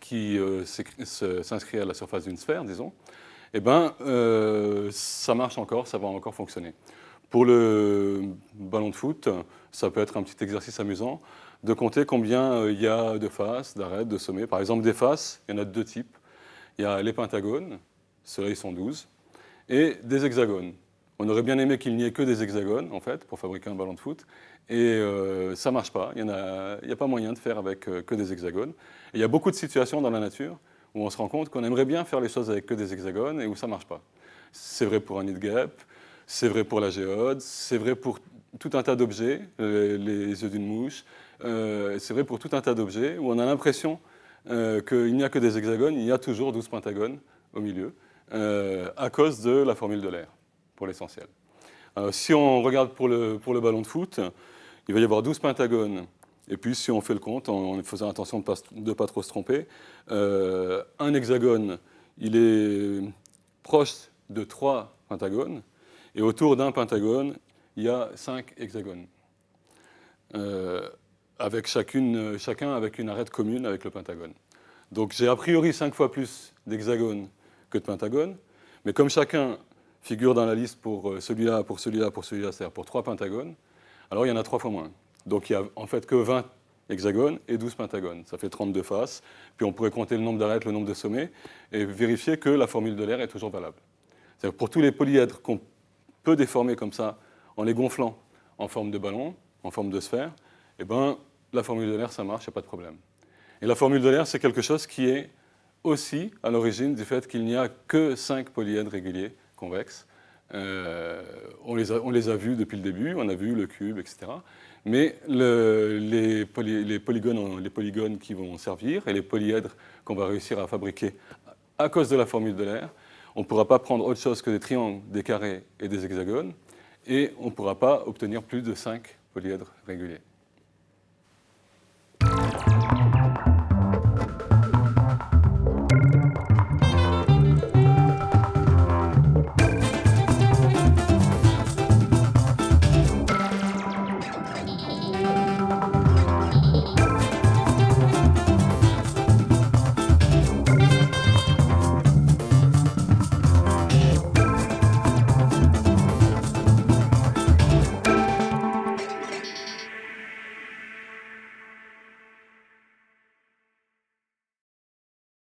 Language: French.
qui s'inscrit à la surface d'une sphère, disons, eh ben, ça marche encore, ça va encore fonctionner. Pour le ballon de foot, ça peut être un petit exercice amusant de compter combien il y a de faces, d'arêtes, de sommets. Par exemple, des faces, il y en a de deux types. Il y a les pentagones, ceux-là ils sont 12, et des hexagones. On aurait bien aimé qu'il n'y ait que des hexagones, en fait, pour fabriquer un ballon de foot. Et ça ne marche pas. Il n'y a pas moyen de faire avec que des hexagones. Et il y a beaucoup de situations dans la nature où on se rend compte qu'on aimerait bien faire les choses avec que des hexagones et où ça ne marche pas. C'est vrai pour un nid de guêpe, c'est vrai pour la géode, c'est vrai pour tout un tas d'objets, les œufs d'une mouche, c'est vrai pour tout un tas d'objets où on a l'impression qu'il n'y a que des hexagones, il y a toujours 12 pentagones au milieu, à cause de la formule d'Euler, pour l'essentiel. Si on regarde pour le ballon de foot, il va y avoir 12 pentagones. Et puis, si on fait le compte, en faisant attention de ne pas trop se tromper, un hexagone, il est proche de 3 pentagones. Et autour d'un pentagone, il y a 5 hexagones. Avec chacun avec une arête commune avec le pentagone. Donc j'ai a priori 5 fois plus d'hexagones que de pentagones. Mais comme chacun figure dans la liste pour celui-là, pour celui-là, pour celui-là, c'est-à-dire pour 3 pentagones, alors il y en a 3 fois moins. Donc il n'y a en fait que 20 hexagones et 12 pentagones. Ça fait 32 faces. Puis on pourrait compter le nombre d'arêtes, le nombre de sommets, et vérifier que la formule d'Euler est toujours valable. C'est-à-dire pour tous les polyèdres qu'on peut déformer comme ça, en les gonflant en forme de ballon, en forme de sphère, eh ben, la formule d'Euler, ça marche, il n'y a pas de problème. Et la formule d'Euler, c'est quelque chose qui est aussi à l'origine du fait qu'il n'y a que 5 polyèdres réguliers convexes. On les a vus depuis le début, on a vu le cube, etc. Mais les polygones qui vont servir et les polyèdres qu'on va réussir à fabriquer à cause de la formule d'Euler, on ne pourra pas prendre autre chose que des triangles, des carrés et des hexagones, et on ne pourra pas obtenir plus de 5 polyèdres réguliers.